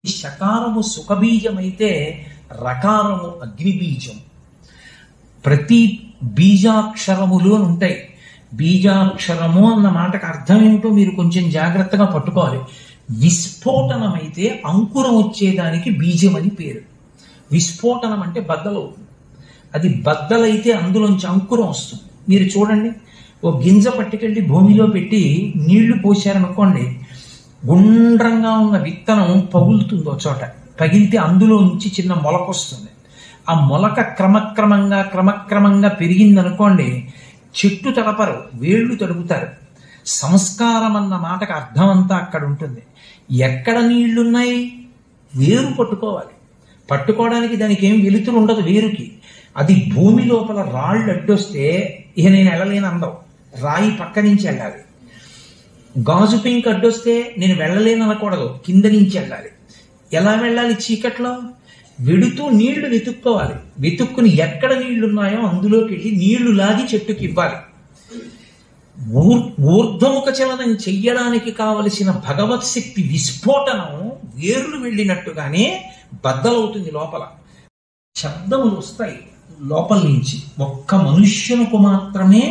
శకారము సుఖబీజమైతే రకారము అగ్నిబీజం. ప్రతి బీజాక్షరములు అని ఉంటాయి. బీజాక్షరము అన్న మాటకు అర్థం ఏమిటో మీరు కొంచెం జాగ్రత్తగా పట్టుకోవాలి. విస్ఫోటనమైతే అంకురం వచ్చేదానికి బీజం అని పేరు. విస్ఫోటనం అంటే బద్దలవుతుంది. అది బద్దలైతే అందులోంచి అంకురం వస్తుంది. మీరు చూడండి, ఓ గింజ పట్టుకెళ్ళి భూమిలో పెట్టి నీళ్లు పోశారనుకోండి, గుండ్రంగా ఉన్న విత్తనం పగులుతుంది. ఒక చోట పగిలితే అందులోంచి చిన్న మొలక వస్తుంది. ఆ మొలక క్రమక్రమంగా పెరిగిందనుకోండి, చెట్టు తడపరు, వేళ్లు తడుపుతారు. సంస్కారం అన్న మాటకు అర్థం అంతా అక్కడ ఉంటుంది. ఎక్కడ నీళ్లున్నాయి? వేరు పట్టుకోవాలి. పట్టుకోవడానికి దానికి ఏం వెలుతురు ఉండదు వేరుకి. అది భూమి లోపల రాళ్ళు అడ్డొస్తే ఇక నేను వెళ్ళలేను అందం, రాయి పక్క నుంచి వెళ్ళాలి. గాజు పింక్ అడ్డొస్తే నేను వెళ్ళలేను అనకూడదు, కింద నుంచి వెళ్ళాలి. ఎలా వెళ్ళాలి? చీకట్లో వెడుతూ నీళ్లు వెతుక్కోవాలి. వెతుక్కుని ఎక్కడ నీళ్లున్నాయో అందులోకి వెళ్ళి నీళ్లు లాగి చెట్టుకి ఇవ్వాలి. ఊర్ధ్వముఖ చలనం చెయ్యడానికి కావలసిన భగవత్ శక్తి విస్ఫోటనం వేర్లు వెళ్ళినట్టుగానే బద్దలవుతుంది. లోపల శబ్దములు వస్తాయి లోపల నుంచి. ఒక్క మనుష్యునికి మాత్రమే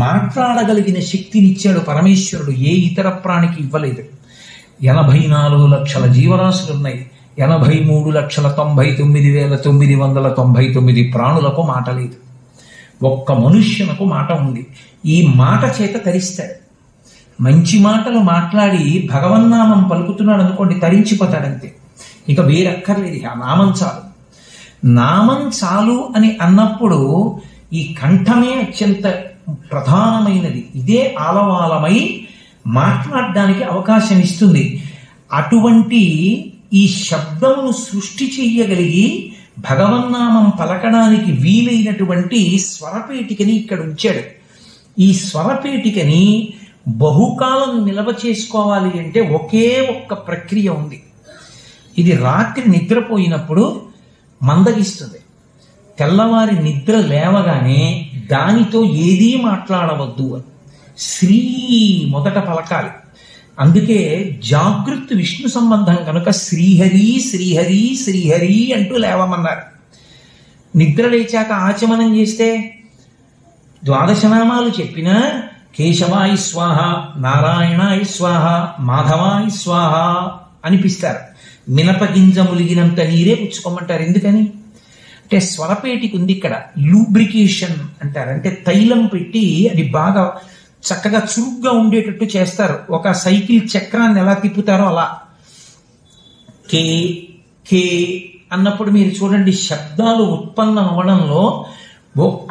మాట్లాడగలిగిన శక్తినిచ్చాడు పరమేశ్వరుడు, ఏ ఇతర ప్రాణికి ఇవ్వలేదు. 84 లక్షల జీవరాశులున్నాయి. 83,99,999 ప్రాణులకు మాట లేదు. ఒక్క మనుష్యునకు మాట ఉంది. ఈ మాట చేత తరిస్తాడు. మంచి మాటలు మాట్లాడి భగవన్నామం పలుకుతున్నాడు అనుకోండి, తరించిపోతాడంతే. ఇక వేరక్కర్లేదు, ఆ నామం చాలు. నామం చాలు అని అన్నప్పుడు ఈ కంఠమే అత్యంత ప్రధానమైనది. ఇదే ఆలవాలమై మాట్లాడడానికి అవకాశం ఇస్తుంది. అటువంటి ఈ శబ్దమును సృష్టి చెయ్యగలిగి భగవన్నామం పలకడానికి వీలైనటువంటి స్వరపేటికని ఇక్కడ ఉంచాడు. ఈ స్వరపేటికని బహుకాలం నిలవ చేసుకోవాలి అంటే ఒకే ఒక్క ప్రక్రియ ఉంది. ఇది రాత్రి నిద్రపోయినప్పుడు మందగిస్తుంది. తెల్లవారి నిద్ర లేవగానే దానితో ఏదీ మాట్లాడవద్దు అని శ్రీ మొదట పలకాలి. అందుకే జాగృత్ విష్ణు సంబంధం కనుక శ్రీహరి శ్రీహరి శ్రీహరి అంటూ లేవమన్నారు. నిద్ర లేచాక ఆచమనం చేస్తే ద్వాదశనామాలు చెప్పినా కేశవాయి స్వాహ, నారాయణాయి స్వాహ, మాధవాయి స్వాహ అనిపిస్తారు. మినపగింజ ములిగినంత నీరే పుచ్చుకోమంటారు. ఎందుకని అంటే స్వరపేటికి ఉంది ఇక్కడ. లూబ్రికేషన్ అంటారు. అంటే తైలం పెట్టి అది బాగా చక్కగా చురుగ్గా ఉండేటట్టు చేస్తారు. ఒక సైకిల్ చక్రాన్ని ఎలా తిప్పుతారో అలా. కే కే అన్నప్పుడు మీరు చూడండి, శబ్దాలు ఉత్పన్నం అవడంలో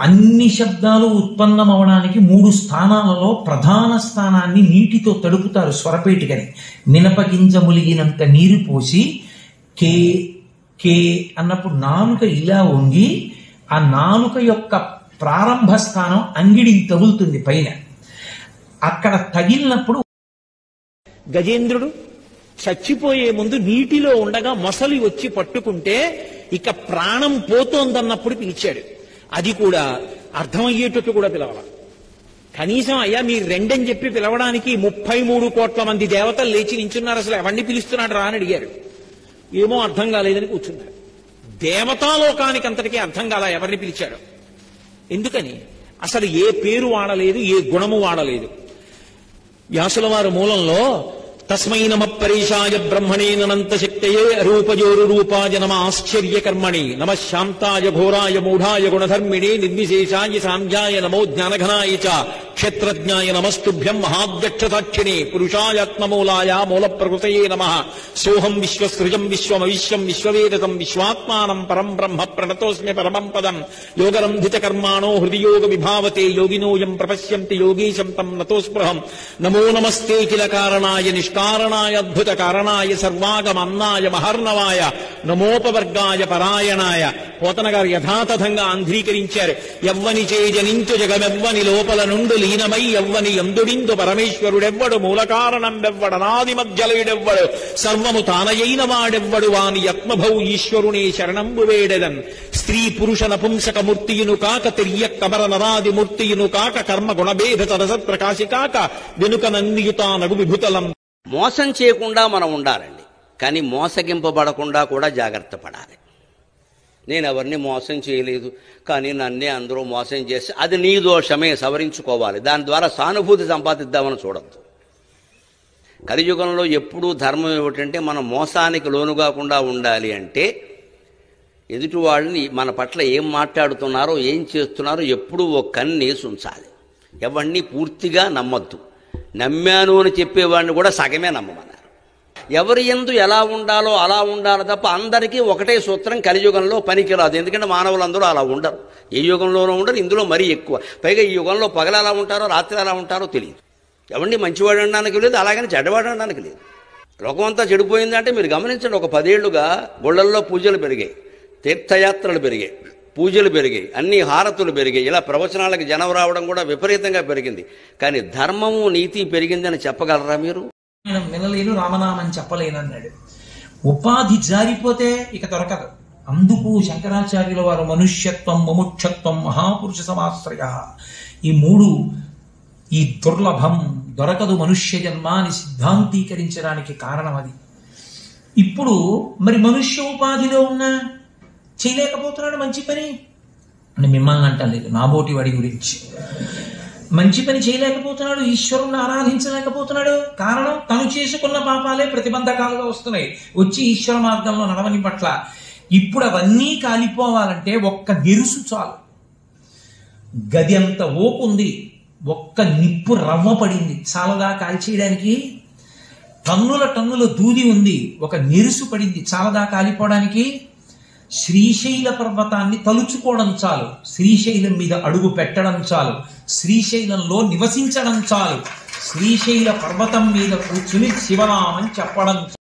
అన్ని శబ్దాలు ఉత్పన్నం అవడానికి 3 స్థానాలలో ప్రధాన స్థానాన్ని నీటితో తడుపుతారు స్వరపేటికని. మినపగింజ ములిగినంత నీరు పోసి కే కే అన్నప్పుడు నాలుక ఇలా వంగి ఆ నాలుక యొక్క ప్రారంభ స్థానం అంగిడికి తగులుతుంది పైన. అక్కడ తగిలినప్పుడు గజేంద్రుడు చచ్చిపోయే ముందు నీటిలో ఉండగా మొసలి వచ్చి పట్టుకుంటే ఇక ప్రాణం పోతోందన్నప్పుడు పిలిచాడు. అది కూడా అర్థమయ్యేటట్టు కూడా పిలవాలి. కనీసం అయ్యా మీరు రెండని చెప్పి పిలవడానికి 33 కోట్ల మంది దేవతలు లేచి నించున్నారు, అసలు ఎవరిని పిలుస్తున్నాడు రా అని అడిగారు. ఏమో అర్థం కాలేదని కూర్చున్నారు. దేవతాలోకానికి అంతటికీ అర్థం కాలా ఎవరిని పిలిచాడు. ఎందుకని? అసలు ఏ పేరు వాడలేదు, ఏ గుణము వాడలేదు. వ్యాసుల వారు మూలంలో తస్మై నమ పరేశాయ బ్రహ్మణే అనంత శక్తయే రూపజోరు రూపాయ నమ ఆశ్చర్య కర్మణి నమ శాంతాయ ఘోరాయ మూఢాయ గుణధర్మిణే నిర్విశేషాయ సాంఖ్యాయ నమో జ్ఞానఘనాయ చ క్షేత్రజ్ఞాయ నమస్తుభ్యం మహాద్యక్షసాక్షిణే పురుషాయాత్మమూలాయ మూల ప్రకృతయే నమః. సోహం విశ్వసృజం విశ్వమవిశ్వం విశ్వవేదతం విశ్వాత్మానం పరం బ్రహ్మ ప్రణతోస్మి పరమం పదం. యోగరంధిత కర్మాణో హృదియోగ విభావతే యోగినోయం ప్రపశ్యంతి యోగీశం తం నతోస్పృహం. నమో నమస్తే కిల కారణాయ నిష్కారణాయ అద్భుత కారణాయ సర్వాగమన్నాయ మహర్ణవాయ నమోపవర్గాయ పరాయణాయ. పోతన గారు యథాతథంగా ఆంధ్రీకరించారు. ఎవ్వని చేజనించు జగమెవ్వని లోపల నుండు లీనమై ఎవ్వని ఎందుడిందు పరమేశ్వరుడెవ్వడు మూల కారణం వెవ్వడనాది మధ్యలుడెవ్వడు సర్వము తానయైన వాడెవ్వడు వాని యత్మభౌ ఈశ్వరునే శరణంబు వేడెదన్. స్త్రీ పురుష నపుంసక మూర్తియును కాక తిర్య కమర నరాది మూర్తియును కాక కర్మ గుణభేద తరసత్ ప్రకాశి కాక వెనుక నందియుతా నగు విభుతలం. మోసం చేయకుండా మనం ఉండాలండి. కానీ మోసగింపబడకుండా కూడా జాగ్రత్త పడాలి. నేను ఎవరిని మోసం చేయలేదు, కానీ నన్నే అందరూ మోసం చేసి అది నీ దోషమే, సవరించుకోవాలి. దాని ద్వారా సానుభూతి సంపాదిద్దామని చూడద్దు. కలియుగంలో ఎప్పుడూ ధర్మం ఏమిటంటే మనం మోసానికి లోను కాకుండా ఉండాలి అంటే ఎదుటి వాళ్ళని మన పట్ల ఏం మాట్లాడుతున్నారో ఏం చేస్తున్నారో ఎప్పుడూ ఒక కన్నేసి ఉంచాలి. ఎవరిని పూర్తిగా నమ్మద్దు. నమ్మాను అని చెప్పేవాడిని కూడా సగమే నమ్మమన్నారు. ఎవరి యందు ఎలా ఉండాలో అలా ఉండాలి తప్ప అందరికీ ఒకటే సూత్రం కలియుగంలో పనికిరాదు. ఎందుకంటే మానవులందరూ అలా ఉండరు, ఏ యుగంలోనూ ఉండరు, ఇందులో మరీ ఎక్కువ. పైగా ఈ యుగంలో పగలు ఎలా ఉంటారో రాత్రి ఎలా ఉంటారో తెలియదు. ఎవరిని మంచివాడు అనడానికి లేదు, అలాగని చెడ్డవాడు అనడానికి లేదు. లోకమంతా చెడిపోయిందంటే మీరు గమనించండి. ఒక 10 ఏళ్లుగా గుళ్ళల్లో పూజలు పెరిగాయి, తీర్థయాత్రలు పెరిగాయి, పూజలు పెరిగాయి, అన్ని హారతులు పెరిగాయి. ఇలా ప్రవచనాలకు జనం రావడం కూడా విపరీతంగా పెరిగింది. కానీ ధర్మము నీతి పెరిగిందని చెప్పగలరా మీరు? వినలేను, రామనామం చెప్పలేనన్నాడు. ఉపాధి జారిపోతే ఇక దొరకదు. అందుకు శంకరాచార్యుల వారు మనుష్యత్వం, ముముక్షత్వం, మహాపురుష సమాశ్రయ, ఈ 3 ఈ దుర్లభం, దొరకదు మనుష్య జన్మ అని సిద్ధాంతీకరించడానికి కారణం అది. ఇప్పుడు మరి మనుష్య ఉపాధిలో ఉన్నా చేయలేకపోతున్నాడు మంచి పని అని మిమ్మల్ని అంటలేదు, నాబోటి వాడి గురించి. మంచి పని చేయలేకపోతున్నాడు, ఈశ్వరుణ్ణి ఆరాధించలేకపోతున్నాడు. కారణం తను చేసుకున్న పాపాలే ప్రతిబంధకాలుగా వస్తున్నాయి, వచ్చి ఈశ్వర మార్గంలో నడవని పట్ల. ఇప్పుడు అవన్నీ కాలిపోవాలంటే ఒక్క గెరుసు చాలు. గది అంత ఓకుంది, ఒక్క నిప్పు రవ్వ పడింది, చాలదా కాల్చేయడానికి? టన్నుల దూది ఉంది, ఒక నెరుసు పడింది, చాలదా కాలిపోవడానికి? శ్రీశైల పర్వతాన్ని తలుచుకోవడం చాలు, శ్రీశైలం మీద అడుగు పెట్టడం చాలు, శ్రీశైలంలో నివసించడం చాలు, శ్రీశైల పర్వతం మీద కూర్చుని శివనామని చెప్పడం